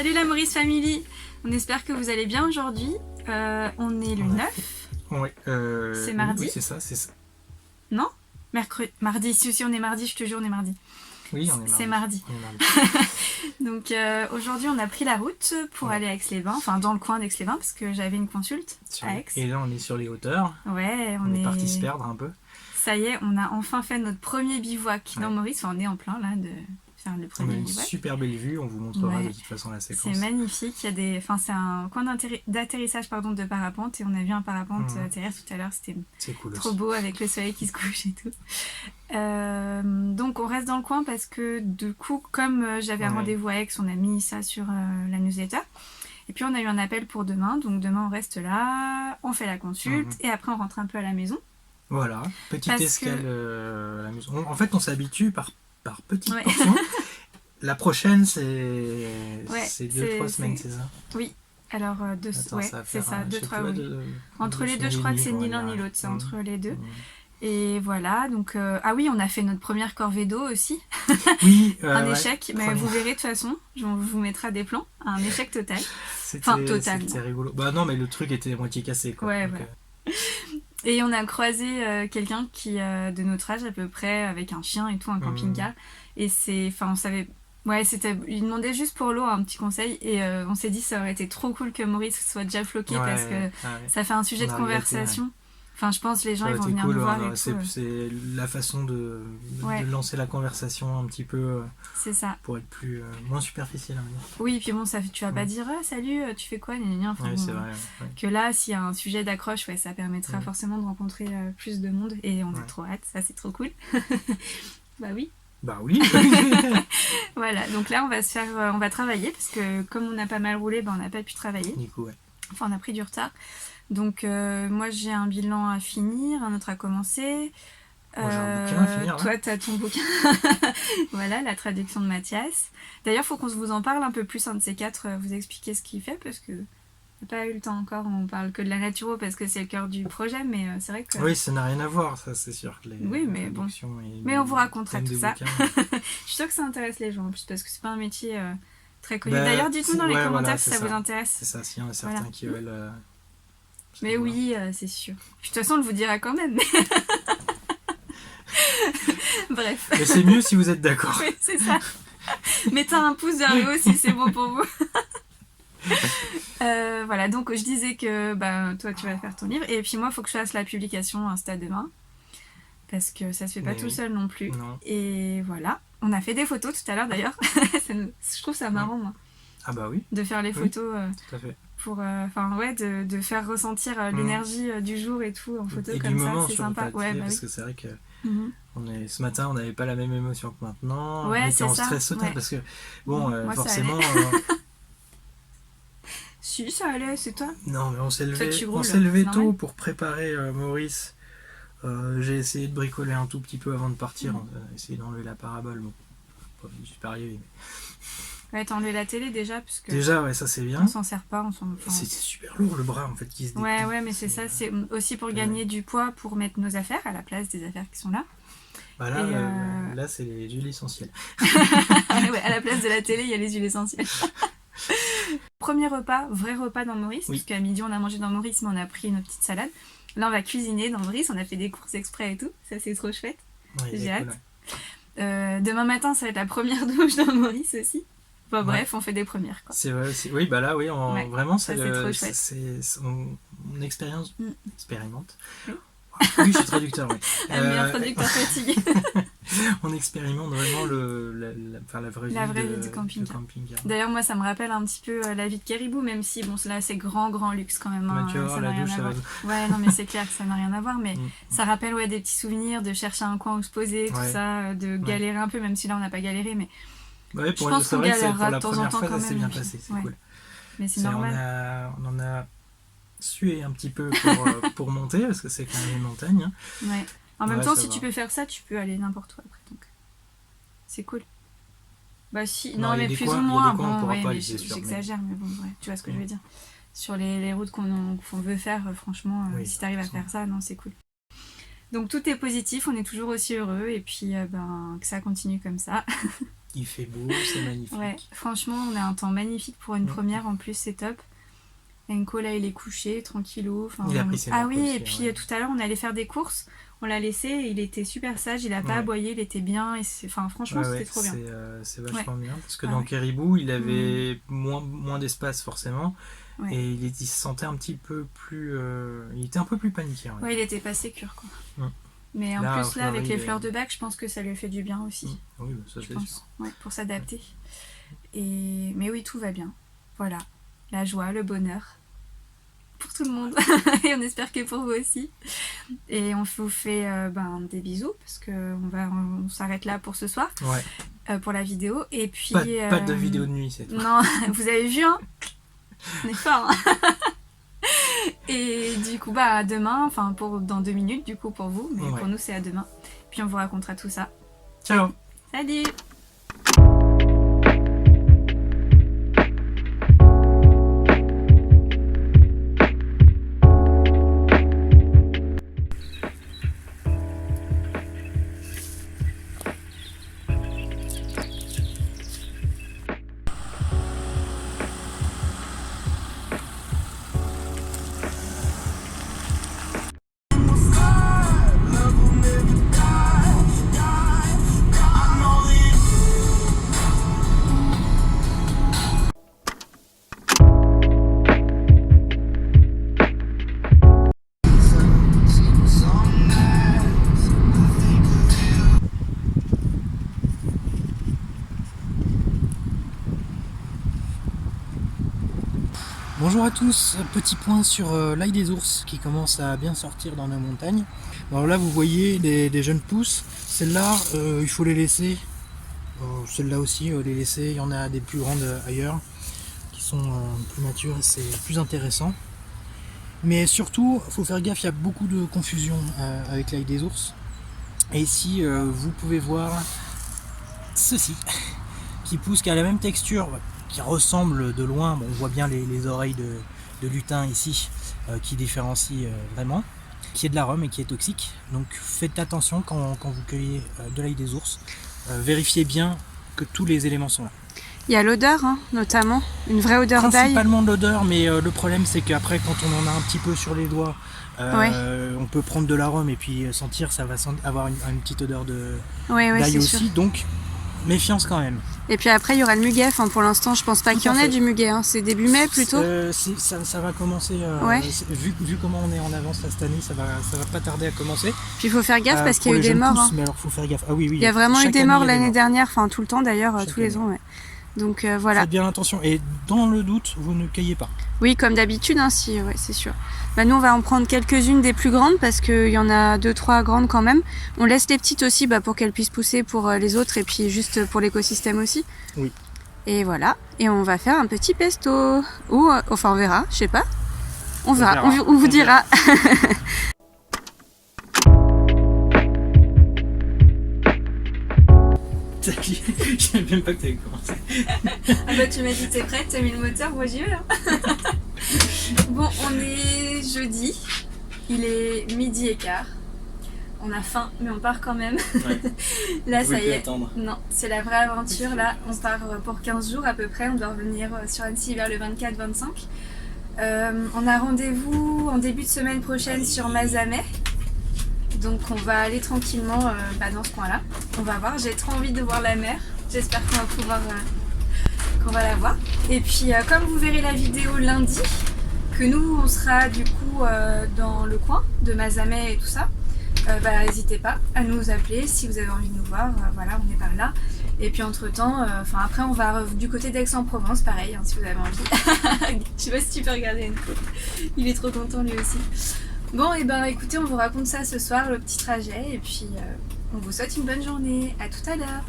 Salut la Maurice Family. On espère que vous allez bien aujourd'hui. On est le 9. Ouais, c'est mardi. Oui, c'est ça, c'est ça. Non, mardi. Si on est mardi, je te jure, on est mardi. Oui, on est mardi. C'est mardi. On est mardi. Donc aujourd'hui, on a pris la route pour aller à Aix-les-Bains, enfin dans le coin d'Aix-les-Bains, parce que j'avais une consulte à Aix. Et là, on est sur les hauteurs. Ouais, on est parti se perdre un peu. Ça y est, on a enfin fait notre premier bivouac dans Maurice. Enfin, on est en plein là de faire le premier bivouac. On a une super belle vue, on vous montrera de toute façon la séquence. C'est magnifique, il y a des... enfin, c'est un coin d'atterrissage de parapente et on a vu un parapente atterrir tout à l'heure, c'était cool trop aussi. beau avec le soleil qui se couche et tout. Donc on reste dans le coin parce que du coup, comme j'avais un rendez-vous à Aix, on a mis ça sur la newsletter. Et puis on a eu un appel pour demain, donc demain on reste là, on fait la consulte et après on rentre un peu à la maison. Voilà, petite escale à la maison. En fait, on s'habitue par petites portions. La prochaine, c'est 2-3 semaines, c'est ça? Oui, alors c'est ça, 2-3, oui. Entre les deux, je crois que c'est ni l'un ni l'autre, c'est entre les deux. Et voilà, donc... ah oui, on a fait notre première corvée d'eau aussi. Oui, un échec, mais vous verrez de toute façon, je vous mettrai des plans. Un échec total. Total. C'était rigolo. Bah non, mais le truc était à moitié cassé, quoi. Ouais, voilà. Et on a croisé quelqu'un qui de notre âge à peu près, avec un chien et tout, un camping-car. Et on savait... Ouais, il demandait juste pour l'eau un petit conseil et on s'est dit ça aurait été trop cool que Maurice soit déjà floqué parce que ça fait un sujet de conversation. Enfin, je pense les gens ils vont venir nous voir et tout. C'est la façon de lancer la conversation un petit peu c'est ça. Pour être moins superficiel. Oui, et puis bon, tu vas pas dire salut, tu fais quoi enfin, c'est vrai. Que là, s'il y a un sujet d'accroche, ça permettra forcément de rencontrer plus de monde et on a trop hâte, ça c'est trop cool. Bah oui. Bah oui. Voilà, donc là on va travailler parce que comme on a pas mal roulé, on n'a pas pu travailler. Du coup, Enfin, on a pris du retard. Donc moi j'ai un bilan à finir, un autre à commencer. Moi j'ai un bouquin à finir. Toi t'as ton bouquin. Voilà, la traduction de Mathias. D'ailleurs, faut qu'on vous en parle un peu plus, un de ces quatre, vous expliquer ce qu'il fait parce que on n'a pas eu le temps encore, on parle que de la naturo parce que c'est le cœur du projet, mais c'est vrai que... Oui, ça n'a rien à voir, ça c'est sûr. Oui, mais bon. Mais on vous racontera tout ça. Je suis sûre que ça intéresse les gens en plus parce que c'est pas un métier très connu. D'ailleurs, dites-nous dans les commentaires si ça vous intéresse. C'est ça, s'il y en a certains qui veulent... Mais oui, c'est sûr. Puis, de toute façon, on le vous dira quand même. Bref. Mais c'est mieux si vous êtes d'accord. Oui, c'est ça. Mettez un pouce vers le haut si c'est bon pour vous. Voilà, donc je disais que toi tu vas faire ton livre et puis moi il faut que je fasse la publication Insta demain parce que ça se fait pas tout seul non plus. Et voilà, on a fait des photos tout à l'heure d'ailleurs. Je trouve ça marrant moi. Ah bah oui. De faire les photos tout à fait. Pour de faire ressentir l'énergie du jour et tout en photo et comme ça, c'est sympa. Parce que c'est vrai que ce matin on n'avait pas la même émotion que maintenant. Ouais, on était en stress total parce que bon moi, forcément. Si, ça allait, c'est toi. Non, mais on s'est levé tôt pour préparer Maurice. J'ai essayé de bricoler un tout petit peu avant de partir. On a essayé d'enlever la parabole. Bon, je suis pas arrivé. Ouais, t'as enlevé la télé déjà parce que déjà, ça c'est bien. On s'en sert pas, c'est super lourd le bras en fait qui se déplie. Ouais, mais c'est ça. C'est aussi pour gagner du poids pour mettre nos affaires à la place des affaires qui sont là. Bah là c'est les huiles essentielles. Ouais, à la place de la télé, il y a les huiles essentielles. Vrai repas dans Maurice, puisqu'à midi on a mangé dans Maurice, mais on a pris une petite salade. Là on va cuisiner dans Maurice, on a fait des courses exprès et tout, ça c'est trop chouette. J'ai hâte. Cool, demain matin ça va être la première douche dans Maurice aussi. Bon, bref, on fait des premières quoi. C'est vrai, vraiment c'est trop chouette. C'est mon expérience. Expérimente. Oui. Oui, je suis traducteur, oui. Le meilleur traducteur fatigué. On expérimente vraiment la vraie vie du camping. D'ailleurs, moi, ça me rappelle un petit peu la vie de Caribou, même si, là, c'est grand luxe quand même. Tu vas voir, la douche, ça va... Ouais, non, mais c'est clair que ça n'a rien à voir, mais ça rappelle des petits souvenirs, de chercher un coin où se poser, tout ça, de galérer un peu, même si là, on n'a pas galéré, mais je pense qu'on galérera de temps en temps quand même. Ça s'est bien passé, c'est cool. Mais c'est normal. On en a sué un petit peu pour monter parce que c'est quand même une montagne. Ouais. En même temps, si tu peux faire ça, tu peux aller n'importe où après. Donc, c'est cool. Bah si, non mais plus ou moins. J'exagère, mais bon, tu vois ce que je veux dire. Sur les routes qu'on veut faire, franchement, si t'arrives à faire ça, non, c'est cool. Donc tout est positif, on est toujours aussi heureux et puis que ça continue comme ça. Il fait beau, c'est magnifique. Ouais, franchement, on a un temps magnifique pour une première, en plus, c'est top. Enko, là, il est couché, tranquillou. Il a pris ses marques oui, aussi, et puis tout à l'heure, on allait faire des courses, on l'a laissé, et il était super sage, il a pas aboyé, il était bien, et franchement, c'était trop bien. C'est vachement bien, parce que dans Caribou, il avait moins d'espace, forcément, et il se sentait un petit peu plus... il était un peu plus paniqué. Ouais, il était pas sécure, quoi. Mais en plus, là, avec les fleurs de bac, je pense que ça lui a fait du bien aussi. Oui, ça c'est sûr. Ouais, pour s'adapter. Mais oui, tout va bien. Voilà, la joie, le bonheur. Pour tout le monde. Et on espère que pour vous aussi. Et on vous fait des bisous, parce qu'on s'arrête là pour ce soir. Pour la vidéo. Et puis... Pas de vidéo de nuit, c'est tout. Non, vous avez vu, hein. On est fort, hein. Et du coup, à demain, dans 2 minutes, du coup, pour vous, mais pour nous, c'est à demain. Puis on vous racontera tout ça. Ciao. Salut. Bonjour à tous, petit point sur l'ail des ours qui commence à bien sortir dans nos montagnes. Alors là vous voyez des jeunes pousses, celles-là il faut les laisser, celles-là aussi les laisser, il y en a des plus grandes ailleurs qui sont plus matures et c'est plus intéressant. Mais surtout il faut faire gaffe, il y a beaucoup de confusion avec l'ail des ours. Et ici vous pouvez voir ceci qui pousse, qui a la même texture, qui ressemble de loin, on voit bien les oreilles de lutin ici qui différencient vraiment, qui est de l'arôme et qui est toxique. Donc faites attention quand vous cueillez de l'ail des ours, vérifiez bien que tous les éléments sont là. Il y a l'odeur, hein, notamment, une vraie odeur d'ail. Principalement de l'odeur, mais le problème c'est qu'après quand on en a un petit peu sur les doigts, on peut prendre de l'arôme et puis sentir, ça va avoir une petite odeur d'ail aussi, sûr. Donc méfiance quand même. Et puis après il y aura le muguet, pour l'instant je pense pas qu'il y en ait du muguet, hein. C'est début mai plutôt. Ça va commencer, vu comment on est en avance là, cette année, ça va pas tarder à commencer. Puis il faut faire gaffe parce qu'il y a eu des morts. Pousses, mais alors faut faire gaffe. Ah oui, il y a vraiment eu des morts l'année dernière, tout le temps d'ailleurs, tous les ans. Donc voilà. Faites bien attention et dans le doute, vous ne cueillez pas. Oui, comme d'habitude, c'est sûr. Nous, on va en prendre quelques-unes des plus grandes parce qu'il y en a 2-3 grandes quand même. On laisse les petites aussi pour qu'elles puissent pousser pour les autres et puis juste pour l'écosystème aussi. Oui. Et voilà. Et on va faire un petit pesto. Ou, on verra, je sais pas. On verra. On vous dira. Je savais même pas que t'avais commencé. Tu m'as dit t'es prête, t'as mis le moteur, moi j'y vais. Bon, on est jeudi, il est 12h15. On a faim, mais on part quand même. Ouais. Là, ça y est. Attendre. Non, c'est la vraie aventure. Là, on part pour 15 jours à peu près. On doit revenir sur Annecy vers le 24-25. On a rendez-vous en début de semaine prochaine sur Mazamet. Donc on va aller tranquillement dans ce coin-là. On va voir, j'ai trop envie de voir la mer. J'espère qu'on va pouvoir qu'on va la voir. Et puis comme vous verrez la vidéo lundi, que nous on sera du coup dans le coin de Mazamet et tout ça, n'hésitez pas à nous appeler si vous avez envie de nous voir. Voilà, on est par là. Et puis entre temps, après on va du côté d'Aix-en-Provence, pareil, si vous avez envie. Je sais pas si tu peux regarder. Il est trop content lui aussi. Bon, et écoutez, on vous raconte ça ce soir, le petit trajet, et puis on vous souhaite une bonne journée. À tout à l'heure.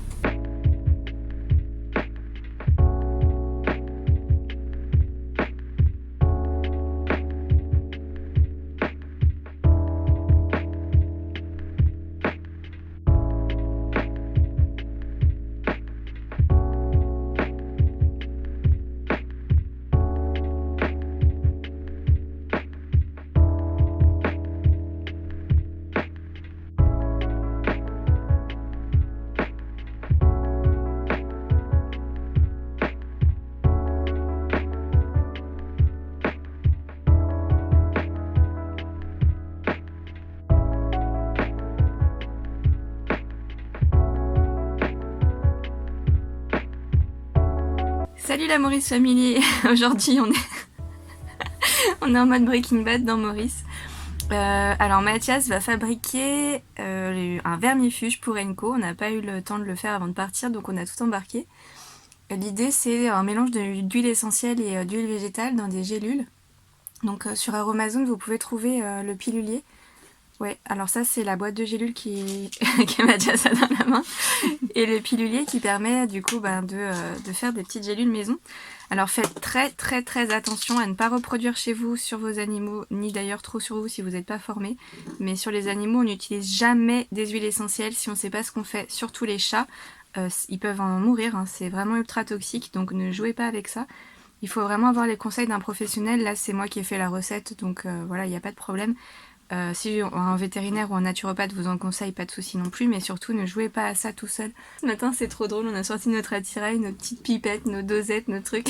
Salut la Maurice Family. Aujourd'hui on est en mode Breaking Bad dans Maurice. Alors Mathias va fabriquer un vermifuge pour Enco. On n'a pas eu le temps de le faire avant de partir, donc on a tout embarqué. L'idée c'est un mélange d'huile essentielle et d'huile végétale dans des gélules. Donc sur Aromazone vous pouvez trouver le pilulier. Ouais, alors ça c'est la boîte de gélules que Mathias a dans la main. Et le pilulier qui permet du coup de faire des petites gélules maison. Alors faites très attention à ne pas reproduire chez vous sur vos animaux, ni d'ailleurs trop sur vous si vous n'êtes pas formé. Mais sur les animaux on n'utilise jamais des huiles essentielles si on ne sait pas ce qu'on fait, surtout les chats. Ils peuvent en mourir, hein, c'est vraiment ultra toxique, donc ne jouez pas avec ça. Il faut vraiment avoir les conseils d'un professionnel. Là c'est moi qui ai fait la recette, donc voilà, il n'y a pas de problème. Si un vétérinaire ou un naturopathe vous en conseille, pas de souci non plus, mais surtout ne jouez pas à ça tout seul. Ce matin c'est trop drôle, on a sorti notre attirail, nos petites pipettes, nos dosettes, nos trucs.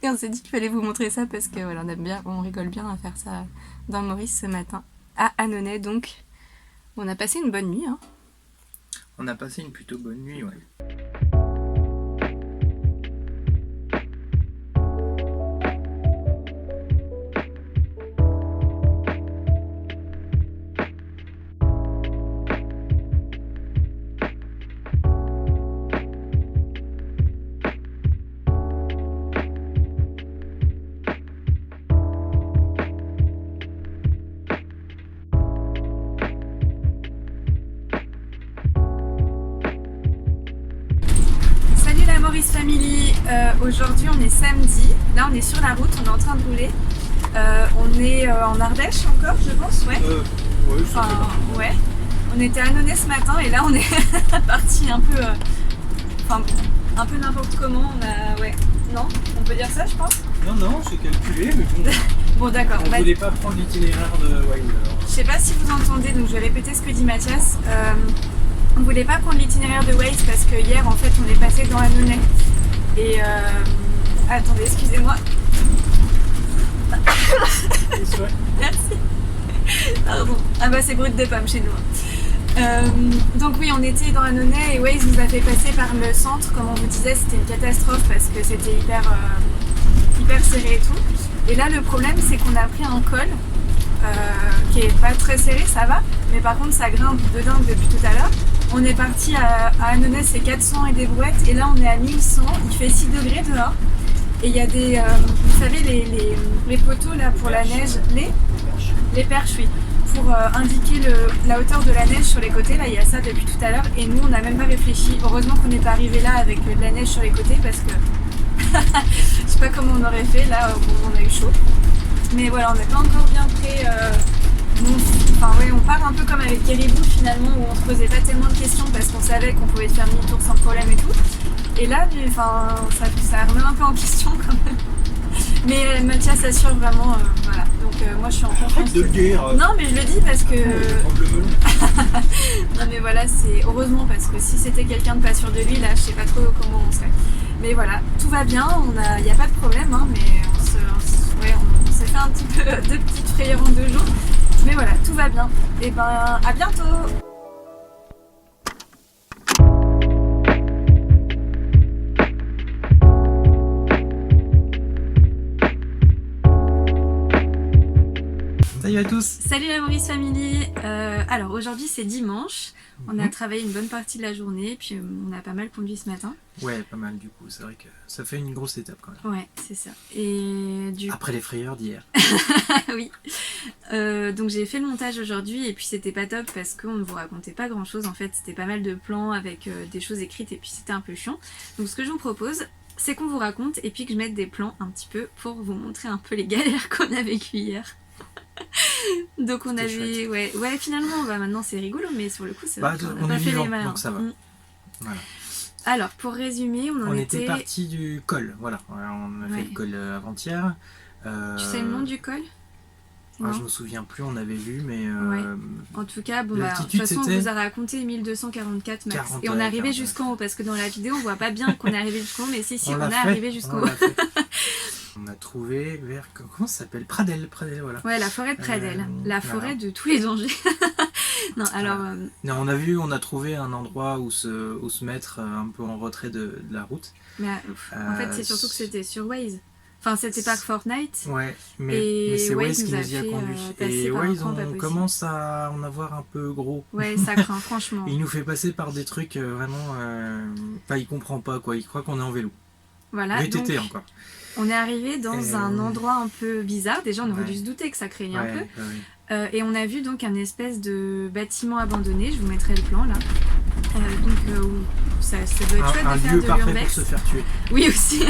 Et on s'est dit qu'il fallait vous montrer ça parce que voilà, on rigole bien à faire ça dans Maurice ce matin. À Annonay donc. On a passé une bonne nuit. Hein. On a passé une plutôt bonne nuit, ouais. Maurice Family, aujourd'hui on est samedi, là on est sur la route, on est en train de rouler, on est en Ardèche encore je pense, ouais. Ouais, enfin, ouais. On était à Annonay ce matin et là on est parti un peu, un peu n'importe comment, ouais, non, on peut dire ça je pense. Non, c'est calculé, mais bon. Bon d'accord. On voulait pas prendre l'itinéraire de Wild. Je sais pas si vous entendez, donc je vais répéter ce que dit Mathias. On voulait pas prendre l'itinéraire de Waze parce que hier en fait on est passé dans Annonay et attendez excusez-moi. Merci. Pardon. Ah bah c'est brut de pomme chez nous. Donc oui on était dans Annonay et Waze nous a fait passer par le centre, comme on vous disait c'était une catastrophe parce que c'était hyper serré et tout. Et là le problème c'est qu'on a pris un col qui est pas très serré, ça va, mais par contre ça grimpe de dingue depuis tout à l'heure. On est parti à Annonay, c'est 400 et des brouettes, et là on est à 1100, il fait 6 degrés dehors. Et il y a des, vous savez, les poteaux là pour la neige, les perches, oui, pour indiquer la hauteur de la neige sur les côtés, là il y a ça depuis tout à l'heure, et nous on n'a même pas réfléchi. Heureusement qu'on n'est pas arrivé là avec de la neige sur les côtés, parce que je sais pas comment on aurait fait, là on a eu chaud. Mais voilà, on n'est pas encore bien prêt. On part un peu comme avec Caribou finalement, où on se posait pas tellement de questions parce qu'on savait qu'on pouvait faire demi-tour sans problème et tout. Et là, ça remet un peu en question quand même. Mais Mathias assure vraiment, voilà. Donc moi je suis en confiance. Arrête de le dire. Non mais je le dis parce que. Non mais voilà, c'est heureusement parce que si c'était quelqu'un de pas sûr de lui, là je sais pas trop comment on serait. Mais voilà, tout va bien, il n'y a pas de problème, hein, mais on s'est fait un petit peu de petites frayeurs en 2 jours. Mais voilà, tout va bien. Et ben, à bientôt! Salut à tous! Salut la Maurice Family! Alors aujourd'hui c'est dimanche, on a travaillé une bonne partie de la journée, puis on a pas mal conduit ce matin. Ouais, pas mal du coup, c'est vrai que ça fait une grosse étape quand même. Ouais, c'est ça. Et après les frayeurs d'hier. Oui. Donc j'ai fait le montage aujourd'hui et puis c'était pas top parce qu'on ne vous racontait pas grand chose en fait, c'était pas mal de plans avec des choses écrites et puis c'était un peu chiant. Donc ce que je vous propose, c'est qu'on vous raconte et puis que je mette des plans un petit peu pour vous montrer un peu les galères qu'on a vécues hier. Donc on avait... Ouais, finalement, maintenant c'est rigolo, mais sur le coup, c'est vrai qu'on a pas fait les malins. Donc ça va. Voilà. Alors, pour résumer, on était parti du col, voilà. On a fait le col avant-hier. Tu sais le nom du col? Je me souviens plus, on avait vu, mais... En tout cas, de toute façon, on vous a raconté 1244 max. Et on est arrivé jusqu'en haut, parce que dans la vidéo, on voit pas bien qu'on est arrivé jusqu'en haut, mais si, on est arrivé jusqu'en haut. On a trouvé vers... Comment ça s'appelle? Pradel, voilà. Ouais, la forêt de Pradel. La forêt de tous les dangers. Non, alors... Non, on a trouvé un endroit où se mettre un peu en retrait de la route. Mais, en fait, c'est surtout que c'était sur Waze. Enfin, c'était pas Fortnite. Ouais, mais c'est Waze qui nous y a conduit. Et Waze, on commence à en avoir un peu gros. Ouais, ça craint, franchement. Il nous fait passer par des trucs vraiment... Enfin, il comprend pas, quoi. Il croit qu'on est en vélo. Voilà, VTT donc, encore. on est arrivé dans un endroit un peu bizarre. Déjà, on aurait dû se douter que ça craignait un peu. Et on a vu donc un espèce de bâtiment abandonné. Je vous mettrai le plan, là. Ça doit être chouette de faire de l'urbex. Un lieu parfait pour se faire tuer. Oui, aussi.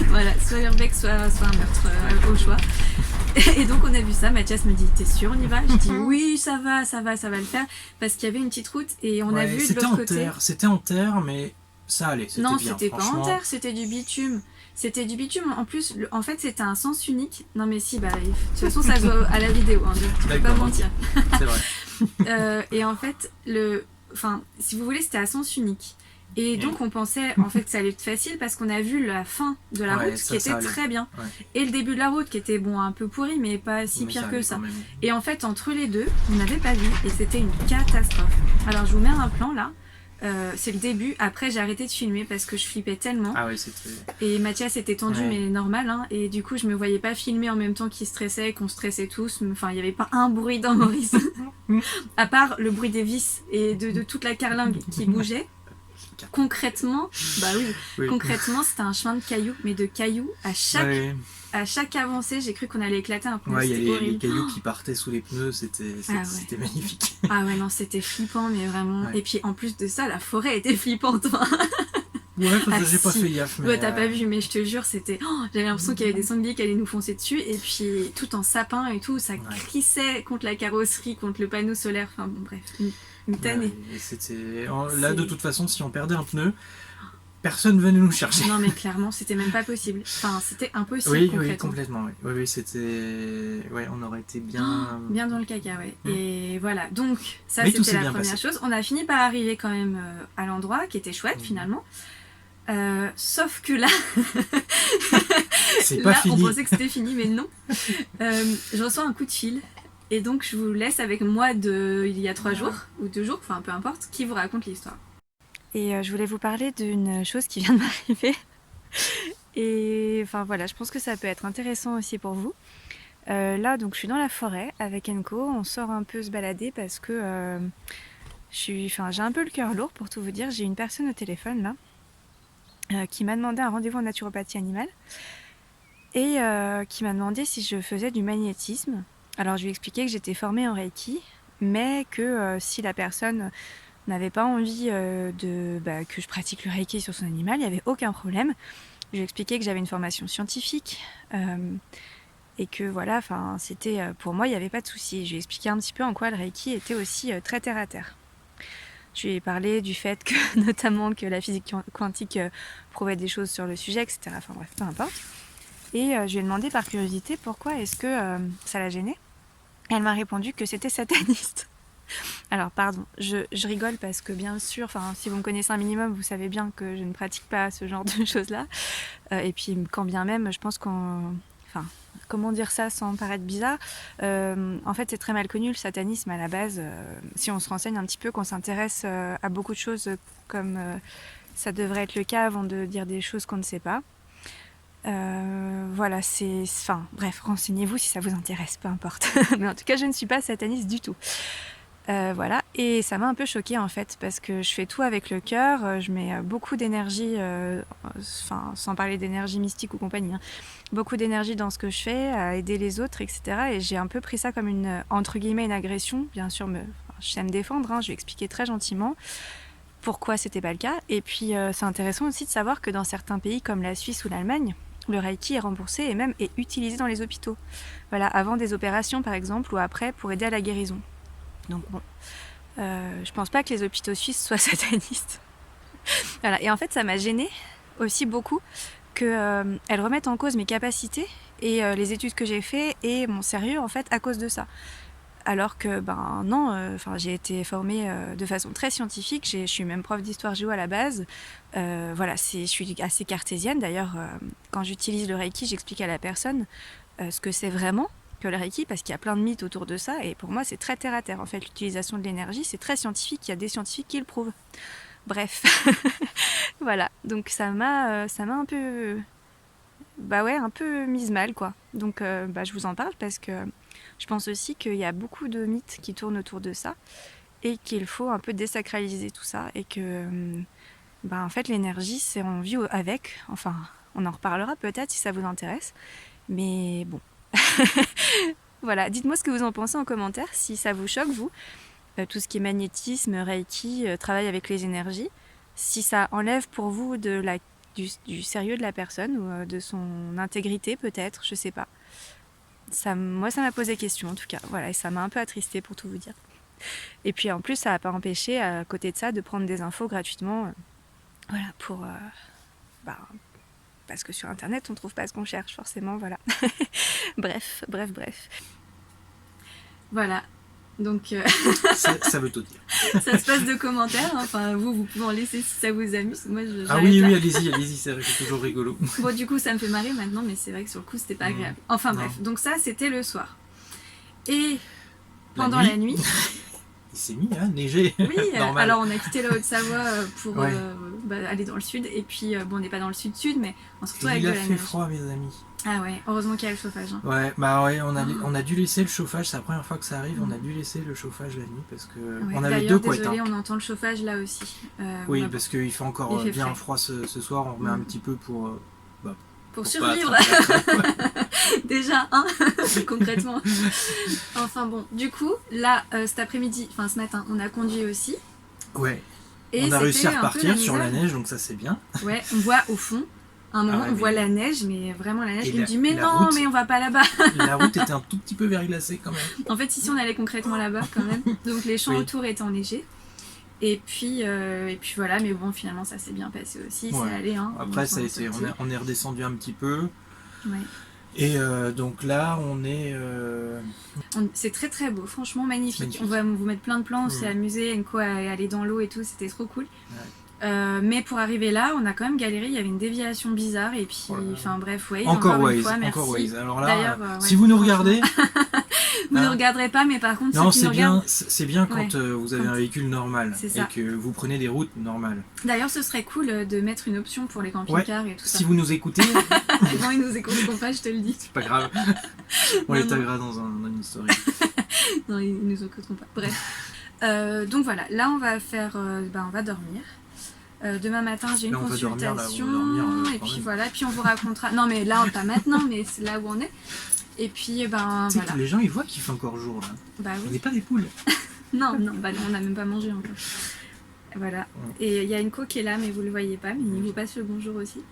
Voilà, soit l'urbex, soit un meurtre au choix. Et donc on a vu ça, Mathias me dit t'es sûr on y va? Je dis oui ça va le faire parce qu'il y avait une petite route et on a vu de l'autre côté. C'était en terre mais ça allait, c'était non, bien. Non c'était pas en terre, c'était du bitume. C'était du bitume, en plus en fait c'était un sens unique. Non mais si, bah de toute façon ça se voit à la vidéo, hein, donc tu peux pas mentir. C'est vrai. Et en fait, si vous voulez c'était à sens unique. Et donc on pensait en fait que ça allait être facile parce qu'on a vu la fin de la route qui était très bien. Ouais. Et le début de la route qui était un peu pourri mais pas si pire que ça. Et en fait entre les deux, on n'avait pas vu et c'était une catastrophe. Alors je vous mets un plan là. C'est le début. Après j'ai arrêté de filmer parce que je flippais tellement. Ah oui, c'était... Et Mathias était tendu mais normal. Hein. Et du coup je me voyais pas filmer en même temps qu'il stressait, qu'on stressait tous. Enfin il n'y avait pas un bruit dans Maurice. À part le bruit des vis et de toute la carlingue qui bougeait. Concrètement, concrètement c'était un chemin de cailloux, mais de cailloux à chaque avancée, j'ai cru qu'on allait éclater un pneu. Ouais, il y a les cailloux qui partaient sous les pneus, c'était magnifique. Ah ouais, non, c'était flippant, mais vraiment. Ouais. Et puis en plus de ça, la forêt était flippante. Ouais, j'ai pas fait gaffe. Mais... Ouais, t'as pas vu, mais je te jure, c'était. J'avais l'impression qu'il y avait des sangliers qui allaient nous foncer dessus, et puis tout en sapin et tout, ça crissait contre la carrosserie, contre le panneau solaire, enfin bon, bref. Une tannée. C'était... Là, de toute façon, si on perdait un pneu, personne venait nous chercher. Non, mais clairement, c'était même pas possible. Enfin, c'était impossible. Oui, complètement. Oui, c'était... Ouais, on aurait été bien... Bien dans le caca, ouais. Et voilà, donc, ça, c'était la première chose. On a fini par arriver quand même à l'endroit, qui était chouette, finalement. Sauf que là... c'est pas fini. On pensait que c'était fini, mais non. Je reçois un coup de fil. Et donc je vous laisse avec moi il y a 3 jours, ou 2 jours, enfin peu importe, qui vous raconte l'histoire. Et je voulais vous parler d'une chose qui vient de m'arriver. Et enfin voilà, je pense que ça peut être intéressant aussi pour vous. Là donc je suis dans la forêt avec Enco, on sort un peu se balader parce que j'ai un peu le cœur lourd pour tout vous dire. J'ai une personne au téléphone là qui m'a demandé un rendez-vous en naturopathie animale et qui m'a demandé si je faisais du magnétisme. Alors je lui ai expliqué que j'étais formée en Reiki, mais que si la personne n'avait pas envie que je pratique le Reiki sur son animal, il n'y avait aucun problème. Je lui ai expliqué que j'avais une formation scientifique et que voilà, c'était pour moi il n'y avait pas de souci. Je lui ai expliqué un petit peu en quoi le Reiki était aussi très terre à terre. Je lui ai parlé du fait que notamment que la physique quantique prouvait des choses sur le sujet, etc. Enfin bref, peu importe. Et je lui ai demandé par curiosité pourquoi est-ce que ça la gênait. Elle m'a répondu que c'était sataniste. Alors pardon, je rigole parce que bien sûr, si vous me connaissez un minimum, vous savez bien que je ne pratique pas ce genre de choses-là. Et puis quand bien même, je pense comment dire ça sans paraître bizarre, en fait c'est très mal connu le satanisme à la base. Si on se renseigne un petit peu, qu'on s'intéresse à beaucoup de choses comme ça devrait être le cas avant de dire des choses qu'on ne sait pas. Voilà, bref, renseignez-vous si ça vous intéresse, peu importe. Mais en tout cas, je ne suis pas sataniste du tout. Voilà, et ça m'a un peu choquée en fait, parce que je fais tout avec le cœur, je mets beaucoup d'énergie, sans parler d'énergie mystique ou compagnie, hein, beaucoup d'énergie dans ce que je fais, à aider les autres, etc. Et j'ai un peu pris ça comme entre guillemets, une agression. Bien sûr, je sais me défendre, hein, je vais expliquer très gentiment pourquoi c'était pas le cas. Et puis, c'est intéressant aussi de savoir que dans certains pays comme la Suisse ou l'Allemagne, le Reiki est remboursé et même est utilisé dans les hôpitaux. Voilà, avant des opérations par exemple ou après pour aider à la guérison. Donc bon, je pense pas que les hôpitaux suisses soient satanistes. Voilà, et en fait ça m'a gênée aussi beaucoup qu'elles remettent en cause mes capacités et les études que j'ai fait et mon sérieux en fait à cause de ça. Alors que non, j'ai été formée de façon très scientifique, je suis même prof d'histoire géo à la base. Voilà, je suis assez cartésienne. D'ailleurs, quand j'utilise le Reiki, j'explique à la personne ce que c'est vraiment. que le Reiki, parce qu'il y a plein de mythes autour de ça, et pour moi c'est très terre à terre. En fait, l'utilisation de l'énergie, c'est très scientifique, il y a des scientifiques qui le prouvent. Bref, voilà, donc ça m'a un peu... un peu mise mal, quoi. Donc je vous en parle parce que je pense aussi qu'il y a beaucoup de mythes qui tournent autour de ça, et qu'il faut un peu désacraliser tout ça, et que en fait l'énergie, c'est on vit avec, enfin on en reparlera peut-être si ça vous intéresse, mais bon. Voilà, dites-moi ce que vous en pensez en commentaire, si ça vous choque, vous, tout ce qui est magnétisme, Reiki, travail avec les énergies, si ça enlève pour vous du sérieux de la personne, ou de son intégrité peut-être, je sais pas. Moi ça m'a posé question en tout cas, voilà, et ça m'a un peu attristée pour tout vous dire. Et puis en plus ça n'a pas empêché, à côté de ça, de prendre des infos gratuitement, voilà, pour... parce que sur internet on trouve pas ce qu'on cherche forcément, voilà. bref. Voilà, donc ça veut tout dire. ça se passe de commentaires, hein. Enfin vous pouvez en laisser si ça vous amuse. Moi ah oui, allez-y, c'est toujours rigolo. Bon, du coup ça me fait marrer maintenant, mais c'est vrai que sur le coup c'était pas agréable. Enfin bref, donc ça c'était le soir. Et pendant la nuit il s'est mis à neiger. Oui, alors on a quitté la Haute-Savoie pour aller dans le sud, et puis on n'est pas dans le sud, mais on se retrouve avec de la neige. Il a fait froid, mes amis. Ah ouais, heureusement qu'il y a le chauffage. Hein. Ouais, on a dû laisser le chauffage, c'est la première fois que ça arrive, on a dû laisser le chauffage la nuit parce que on avait deux couettes. Désolé, on entend le chauffage là aussi. Oui, parce qu'il fait encore bien froid ce soir, on remet un petit peu pour survivre. Déjà, hein, concrètement. Enfin bon, du coup, là, cet après-midi, enfin ce matin, on a conduit aussi. Ouais. Et on a réussi à repartir sur la neige, donc ça c'est bien. Ouais, on voit au fond. À un moment, on voit la neige, mais vraiment la neige. Il me dit, mais non, mais on va pas là-bas. La route était un tout petit peu verglacée quand même. En fait, ici, on allait concrètement là-bas quand même. Donc les champs autour étaient enneigés. Et puis voilà, mais bon, finalement, ça s'est bien passé aussi. Ouais. C'est allé. Hein, après, ça a été, on est redescendu un petit peu. Ouais. Et donc là, on est... C'est très très beau, franchement magnifique. On va vous mettre plein de plans, on s'est amusé, Enko à aller dans l'eau et tout, c'était trop cool. Ouais. Mais pour arriver là, on a quand même galéré, il y avait une déviation bizarre, et puis, enfin bref, Waze, encore une fois, merci. Encore Waze. Alors là, si vous nous regardez... vous ne regarderez pas, mais par contre, non, c'est bien quand vous avez un véhicule normal et que vous prenez des routes normales. D'ailleurs, ce serait cool de mettre une option pour les camping-cars et tout ça. Si vous nous écoutez... Non, ils nous écouteront pas, je te le dis. C'est pas grave, on les taguera dans une story. Non, ils nous écouteront pas, bref. Donc voilà, là on va faire... on va dormir. Demain matin j'ai une consultation, et puis voilà, puis on vous racontera... Non mais là, pas maintenant, mais c'est là où on est. Et puis voilà. Les gens ils voient qu'il fait encore jour là. Bah oui. On n'est pas des poules. non, on n'a même pas mangé encore. Voilà. Et il y a une co qui est là, mais vous le voyez pas, mais il vous passe le bonjour aussi.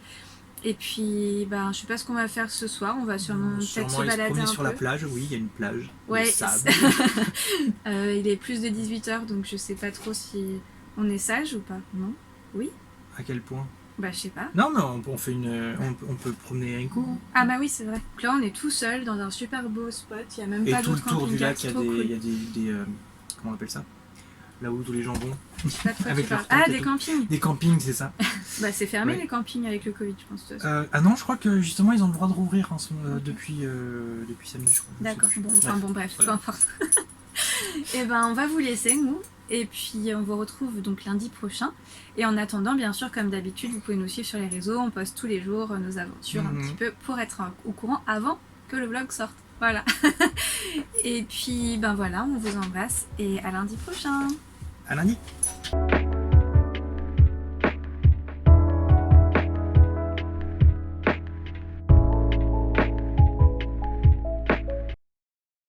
Et puis, je sais pas ce qu'on va faire ce soir, on va sûrement peut-être se balader un peu. Sur la plage, oui, il y a une plage. Ouais. Sable. Il est plus de 18h, donc je sais pas trop si on est sage ou pas. Non? Oui? À quel point? Je sais pas. Non, mais on peut promener un coup. Ah bah oui, c'est vrai. Donc là, on est tout seul dans un super beau spot, il y a même pas d'autres camping-cars. Et tout le tour du lac, il y a des comment on appelle ça? Là où tous les gens vont. Avec des campings. Des campings, c'est ça. C'est fermé les campings avec le Covid, je pense. Ah non, je crois que justement ils ont le droit de rouvrir depuis samedi, je crois. D'accord, bref, peu importe. Et on va vous laisser, nous. Et puis on vous retrouve donc lundi prochain. Et en attendant, bien sûr, comme d'habitude, vous pouvez nous suivre sur les réseaux. On poste tous les jours nos aventures un petit peu pour être au courant avant que le vlog sorte. Voilà. Et puis voilà, on vous embrasse et à lundi prochain. À lundi.